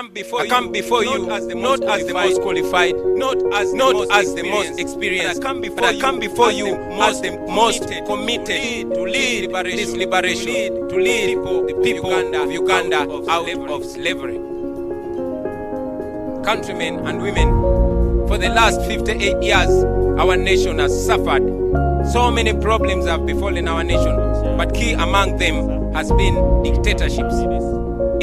I come before you not as the most qualified, not as the most experienced, but I come before you as the most committed to lead this liberation, to lead the people of Uganda out of slavery. Countrymen and women, for the last 58 years, our nation has suffered. So many problems have befallen our nation, but key among them has been dictatorships.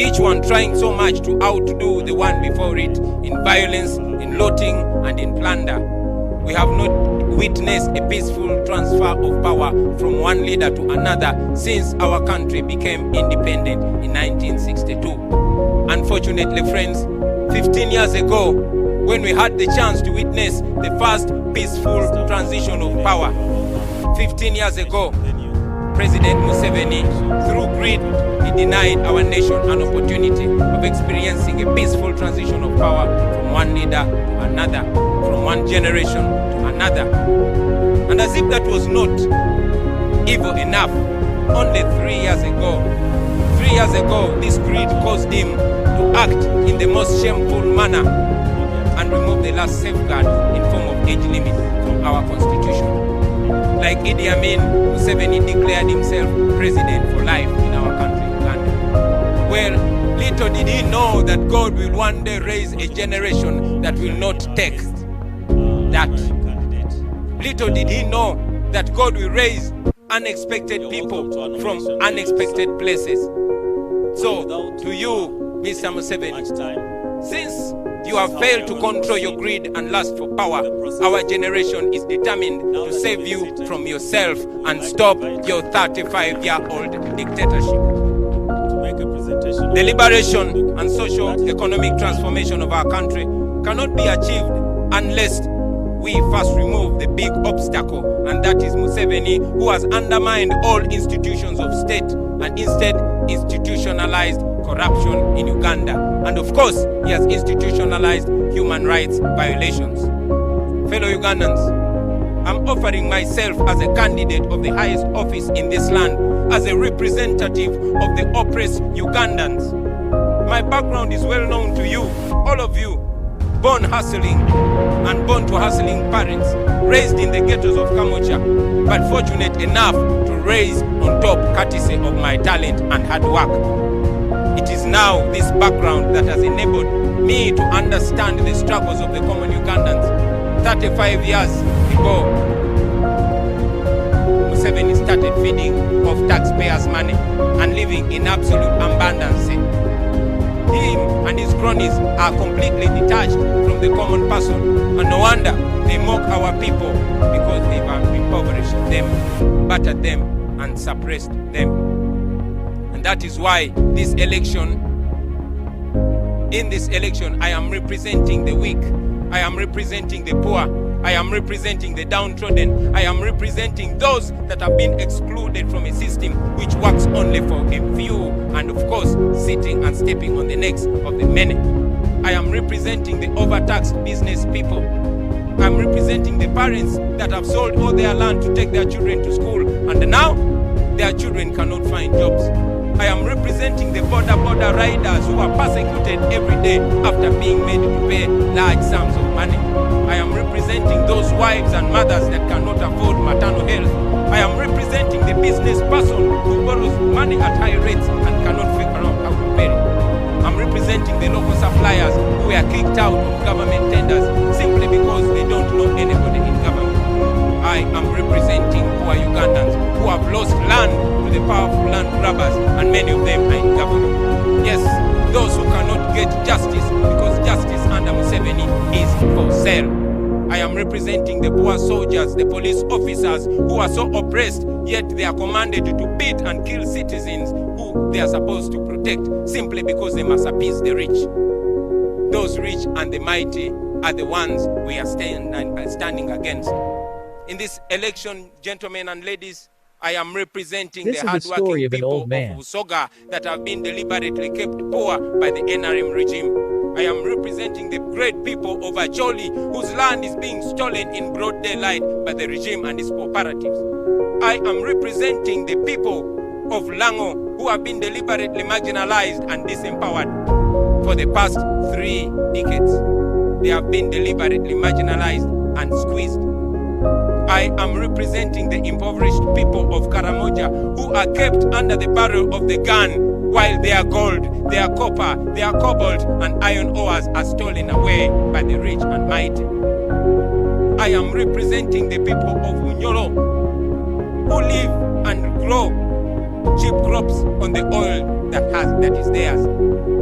Each one trying so much to outdo the one before it in violence, in looting, and in plunder. We have not witnessed a peaceful transfer of power from one leader to another since our country became independent in 1962. Unfortunately, friends, 15 years ago, when we had the chance to witness the first peaceful transition of power, 15 years ago, President Museveni, through greed, he denied our nation an opportunity of experiencing a peaceful transition of power from one leader to another, from one generation to another. And as if that was not evil enough, only 3 years ago, this greed caused him to act in the most shameful manner and remove the last safeguard in form of age limit from our constitution. Like Idi Amin, Museveni declared himself president for life in our country, Uganda. Well, little did he know that God will one day raise a generation that will not take that. Little did he know that God will raise unexpected people from unexpected places. So, to you, Mr. Museveni, since you have failed to control your greed and lust for power, our generation is determined to save you from yourself and stop your 35-year-old dictatorship. The liberation and socio-economic transformation of our country cannot be achieved unless we first remove the big obstacle, and that is Museveni, who has undermined all institutions of state and instead institutionalized corruption in Uganda. And of course, he has institutionalized human rights violations. Fellow Ugandans, I'm offering myself as a candidate of the highest office in this land, as a representative of the oppressed Ugandans. My background is well known to you, all of you, born hustling and born to hustling parents, raised in the ghettos of Kamocha, but fortunate enough to raise on top courtesy of my talent and hard work. It is now this background that has enabled me to understand the struggles of the common Ugandans. 35 years ago, Museveni started feeding off taxpayers' money and living in absolute abundance. Him and his cronies are completely detached from the common person, and no wonder they mock our people because they have impoverished them, battered them, and suppressed them. And that is why in this election, I am representing the weak, I am representing the poor, I am representing the downtrodden, I am representing those that have been excluded from a system which works only for a few, and of course, sitting and stepping on the necks of the many. I am representing the overtaxed business people. I am representing the parents that have sold all their land to take their children to school, and now their children cannot find jobs. I am representing the border riders who are persecuted every day after being made to pay large sums of money. I am representing those wives and mothers that cannot afford maternal health. I am representing the business person who borrows money at high rates and cannot figure out how to pay. I'm representing the local suppliers who were kicked out of government tenders simply because they don't know anybody in government. I am representing poor Ugandans who have lost land to the powerful land grabbers, and many of them are in government. Yes, those who cannot get justice because justice under Museveni is for sale. I am representing the poor soldiers, the police officers who are so oppressed, yet they are commanded to beat and kill citizens who they are supposed to protect simply because they must appease the rich. Those rich and the mighty are the ones we are standing against. In this election, gentlemen and ladies, I am representing the hardworking people of Usoga that have been deliberately kept poor by the NRM regime. I am representing the great people of Acholi, whose land is being stolen in broad daylight by the regime and its cooperatives. I am representing the people of Lango, who have been deliberately marginalized and disempowered. for the past 3 decades. They have been deliberately marginalized and squeezed. I am representing the impoverished people of Karamoja who are kept under the barrel of the gun while their gold, their copper, their cobalt and iron ores are stolen away by the rich and mighty. I am representing the people of Unyoro who live and grow cheap crops on the oil that is theirs.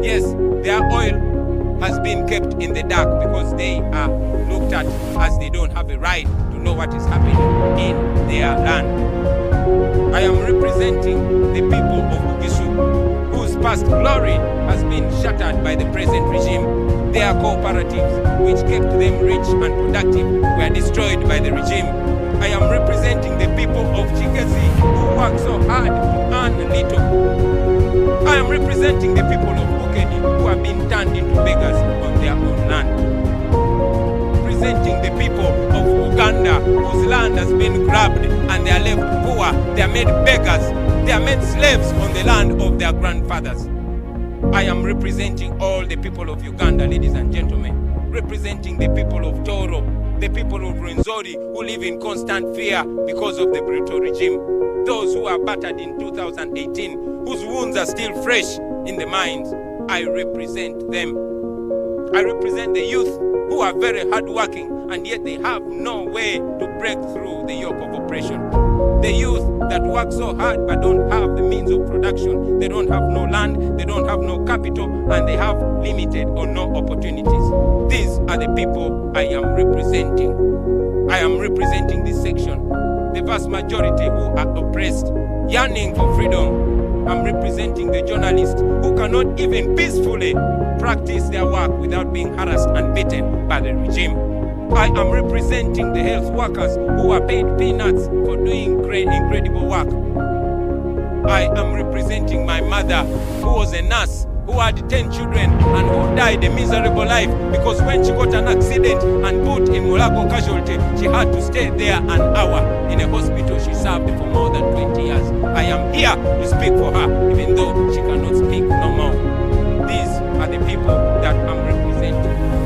Yes, their oil has been kept in the dark because they are looked at as they don't have a right to know what is happening in their land. I am representing the people of Bugisu, whose past glory has been shattered by the present regime. Their cooperatives, which kept them rich and productive, were destroyed by the regime. I am representing the people of Chigezi, who work so hard to earn little. I am representing the people of Bukedi, who have been turned into beggars on their own land. Representing the people of Uganda, whose land has been grabbed and they are left poor. They are made beggars. They are made slaves on the land of their grandfathers. I am representing all the people of Uganda, ladies and gentlemen. Representing the people of Toro, the people of Rwenzori, who live in constant fear because of the brutal regime. Those who are battered in 2018, whose wounds are still fresh in the minds. I represent them. I represent the youth who are very hardworking and yet they have no way to break through the yoke of oppression. The youth that work so hard but don't have the means of production. They don't have no land, they don't have no capital, and they have limited or no opportunities. These are the people I am representing. I am representing this section, the vast majority who are oppressed, yearning for freedom. I'm representing the journalists who cannot even peacefully practice their work without being harassed and beaten by the regime. I am representing the health workers who are paid peanuts for doing great, incredible work. I am representing my mother, who was a nurse, who had 10 children and who died a miserable life because when she got an accident and put in Mulago casualty, she had to stay there an hour in a hospital she served for more than 20 years. I am here to speak for her, even though she cannot speak no more. These are the people that I'm representing.